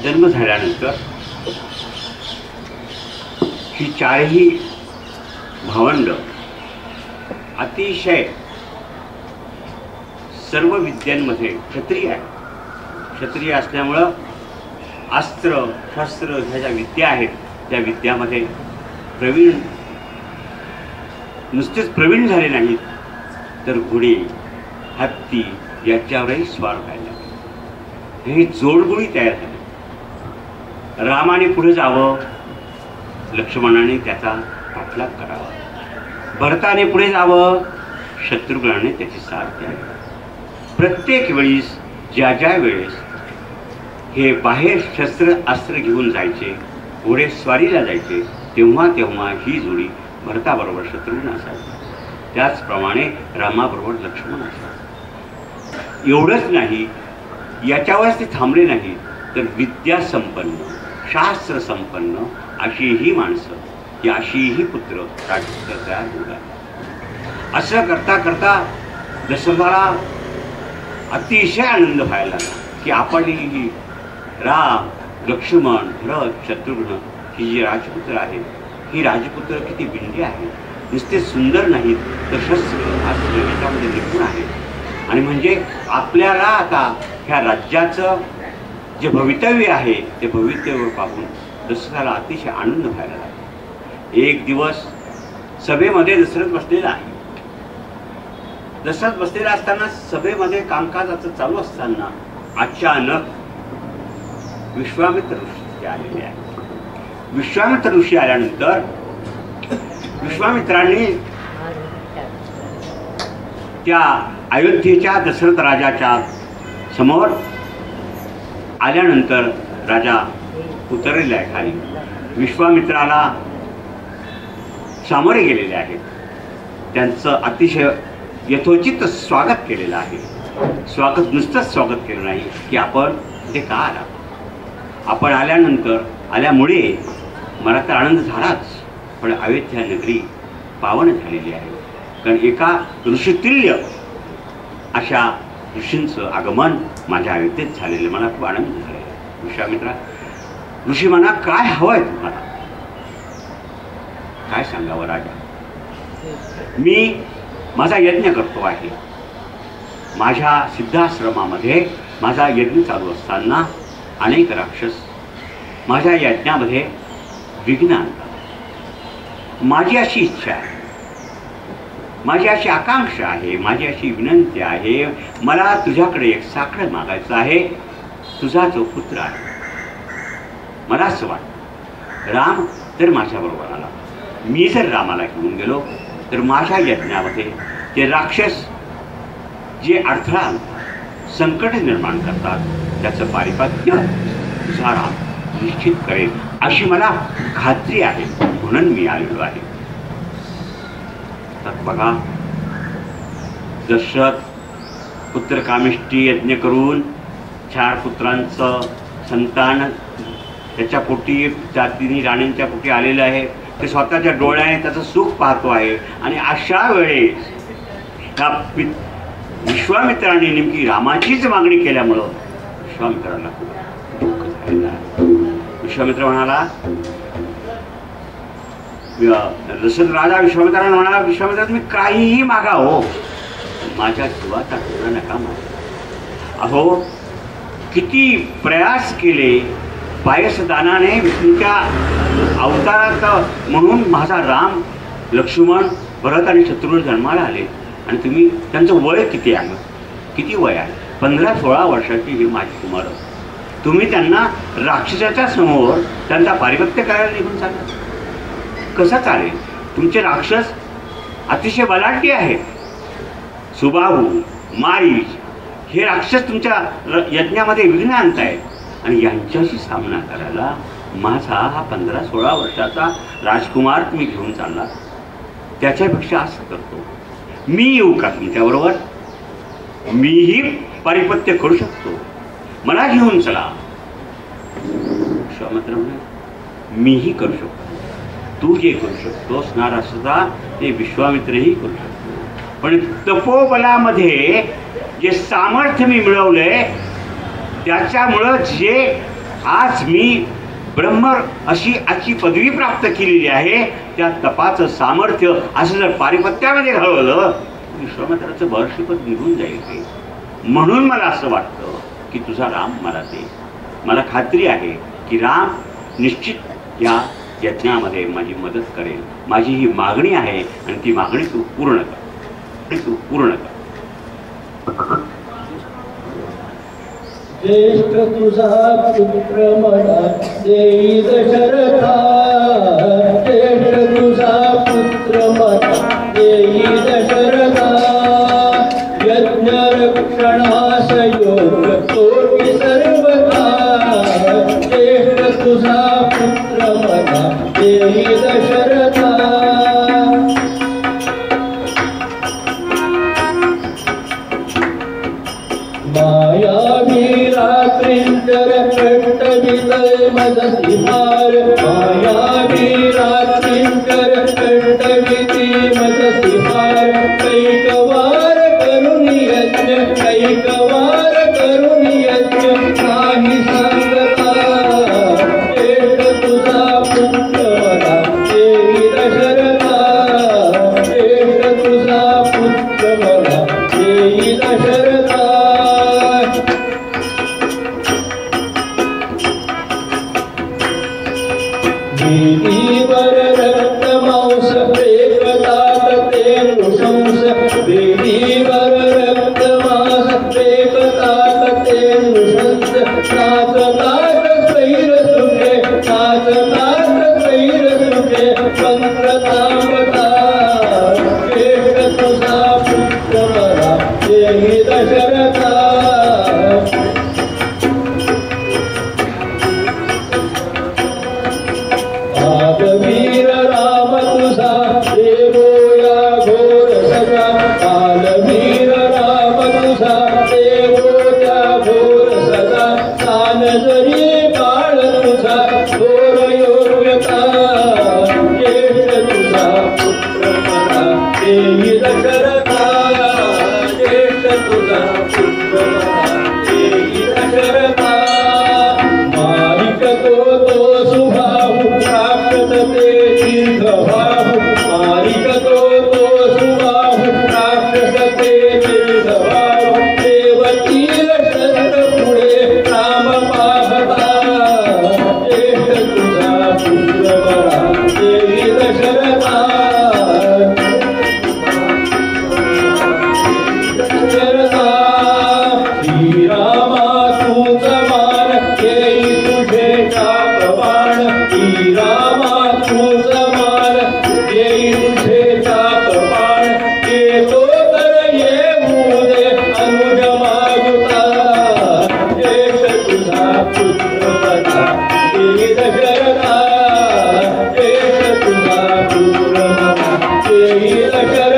जन्म झाल्यानंतर ही चारही भावंड अतिशय सर्व विद्यांमध्ये क्षत्रिय आहे. क्षत्रिय असल्यामुळं अस्त्र शस्त्र ह्या ज्या विद्या आहेत त्या विद्यामध्ये प्रवीण, नुसतेच प्रवीण झाले नाहीत तर घोडे हत्ती याच्यावरही स्वार व्हायला लागले. हे जोडगुळी तयार झाली. रामाने पुढे जावं, लक्ष्मणाने त्याचा पाठलाग करावा. भरताने पुढे जावं, शत्रुघ्नाने त्याची साथ द्यावी. प्रत्येक वेळीस ज्या ज्या वेळेस हे बाहेर शस्त्र अस्त्र घेऊन जायचे, घोडे स्वारीला जायचे, तेव्हा तेव्हा ही जोडी भरताबरोबर शत्रुघ्न असायची. त्याचप्रमाणे रामाबरोबर लक्ष्मण असायचे. एवढंच नाही, याच्यावरच ते थांबले नाही तर विद्यासंपन्न, शास्त्र संपन्न अशी ही माणसं, ही अशी ही पुत्र राजपुत्र तयार होऊ लागले. असं करता करता दशरथाला अतिशय आनंद व्हायला लागला की आपण ही राम, लक्ष्मण, भरत, शत्रुघ्न ही जी राजपुत्र आहेत, ही राजपुत्र किती बिंडी आहेत. नुसते सुंदर नाहीत तर शस्त्र अस्त्र याच्यामध्ये निपुण आहेत. आणि म्हणजे आपल्याला आता ह्या राज्याचं जे भवितव्य आहे ते भवितव्य पाहून दशरथाला अतिशय आनंद व्हायला लागला. एक दिवस सभेमध्ये दशरथ बसलेला आहे. दशरथ बसलेला असताना सभेमध्ये कामकाजाचं चालू असताना अचानक विश्वामित्र ऋषी आलेले आहेत. विश्वामित्र ऋषी आल्यानंतर विश्वामित्रांनी त्या अयोध्येच्या दशरथ राजाच्या समोर आल्यानंतर राजा उतरलेला आहे खाली. विश्वामित्राला सामोरे गेलेले आहेत. त्यांचं अतिशय यथोचित स्वागत केलेलं आहे. स्वागत नुसतंच स्वागत केलं नाही की आपण ते का आला, आपण आल्यामुळे मला तर आनंद झालाच, पण अयोध्या नगरी पावन झालेली आहे. कारण एका ऋषितुल्य अशा ऋषींचं आगमन माझ्या अयोध्येत झालेलं, मला खूप आनंद झालेला आहे. विश्वामित्रा ऋषी म्हणा, काय हवंय तुम्हाला? काय सांगावं राजा? मी माझा यज्ञ करतो आहे. माझ्या सिद्धाश्रमामध्ये माझा यज्ञ चालू असताना अनेक राक्षस माझ्या यज्ञामध्ये विघ्न आणतात. माझी अशी इच्छा आहे, माझी अशी आकांक्षा आहे, माझी अशी विनंती आहे, मला तुझ्याकडे एक साखर मागायचं आहे. तुझा जो पुत्र आहे, मला असं वाटतं राम जर माझ्याबरोबर आला, मी जर रामाला घेऊन गेलो तर माझ्या यज्ञामध्ये ते राक्षस जे अडथळा आणतात, संकट निर्माण करतात, त्याचं पारिपत्य तुझा राम निश्चित करेल अशी मला खात्री आहे, म्हणून मी आलेलो आहे. तर बघा, दशरथ पुत्रकामिष्टी यज्ञ करून 4 पुत्रांचं संतान त्याच्या पोटी, जातीने राणींच्या पोटी आलेलं आहे. ते स्वतःच्या डोळ्याने त्याचं सुख पाहतो आहे. आणि अशा वेळेस त्या विश्वामित्राने नेमकी रामाचीच मागणी केल्यामुळं विश्वामित्राला खूप दुःख झालेलं आहे. विश्वामित्र म्हणाला, दशरथ राजा विश्वामित्राने म्हणाला, विश्वामित्र तुम्ही काहीही मागा हो, माझ्या जीवाचा तुकडा नका मागा. अहो, किती प्रयास केले, पायसदानाने विष्णूच्या अवतारात म्हणून माझा राम, लक्ष्मण, भरत आणि शत्रुघ्न जन्माला आले. आणि तुम्ही, त्यांचं वय किती आहे, किती वय आहे, 15-16 वर्षाची ही माझी कुमार, तुम्ही त्यांना राक्षसाच्या समोर त्यांचा पारिपत्य करायला निघून चालला? कसं चालेल? तुमचे राक्षस अतिशय बलाढ्य आहेत. सुबाहू, मारीच हे राक्षस तुमच्या यज्ञामध्ये विघ्न आणतायत. आणि यांच्याशी सामना करायला माझा हा 15-16 वर्षाचा राजकुमार तुम्ही घेऊन चालला. त्याच्यापेक्षा असं करतो, मी येऊ का तुमच्याबरोबर? मीही पारिपत्य करू शकतो, मला घेऊन चला. विश्वामित्र म्हणे, मीही करू शकतो. तू जे करू शकतोस नारासुद्धा ते विश्वामित्रही करू शकतो. पण तपोबलामध्ये जे सामर्थ्य मी मिळवलंय त्याच्यामुळं जे आज मी ब्रह्म अशी आजची पदवी प्राप्त केलेली आहे, त्या तपाचं सामर्थ्य असं जर पारिपत्यामध्ये घालवलं विश्वामित्राचं बहर्षीपद निघून जाईल रे. म्हणून मला असं वाटतं की तुझा राम मला दे. मला खात्री आहे की राम निश्चित या यज्ञामध्ये माझी मदत करेल. माझी ही मागणी आहे आणि ती मागणी तू पूर्ण कर, तू पूर्ण कर. ज्येष्ठ तुझा पुत्र म्हणा देई दशरथा, ज्येष्ठ तुझा पुत्र म्हणा देई दशरथा, यज्ञ रक्षणास योग तोटी सर्वथा, ज्येष्ठ तुझा पुत्र म्हणा देई दशरथा. मायावी रात्रींतर कंटवितय मदती मार, मायावी रात्रींतर कंटविती मदती मार, कैकवार करून यज्ञ, कैकवार करून यज्ञ नाही सांगता, ज्येष्ठ तुझा पुत्र मला देई दशरथा, ज्येष्ठ तुझा पुत्र मला देई दशरथा. वेदीवर रक्त मांस फेकतात ते नृशंस, वेदीवर रक्त मांस फेकतात ते नृशंस, नाचतात सैर सुखे, नाचतात सैर सुखे मंत्र थांबता, ज्येष्ठ तुझा पुत्र मला देई दशरथा. कालवीर राम तुझा देवो या घोर सजा, कालवीर राम तुझा देवो त्या घोर सजा, कान जरी काळ तुझा घोर योग्यता, ज्येष्ठ तुझा पुत्र मला देई दशरथा, ज्येष्ठ तुझा पुत्र मला देई दशरथा. मालिक तो सुभाहु ते दीर्घबाहु, मालिक तो सुबाहु राक्षस ते दीर्घबाहु, देवतील शस्त्र पुढे राम पाहता, ज्येष्ठ तुझा पुत्र मला देई दशरथा, दशरथा. श्रीरामा तुझा मान येई तुझे चापबाण, श्रीरामा तुझा मान येई तुझे चापबाण, येतो तर येऊ दे अनुज मागुता, ज्येष्ठ तुझा पुत्र मला देई दशरथा, ज्येष्ठ तुझा पुत्र मला देई दशरथा.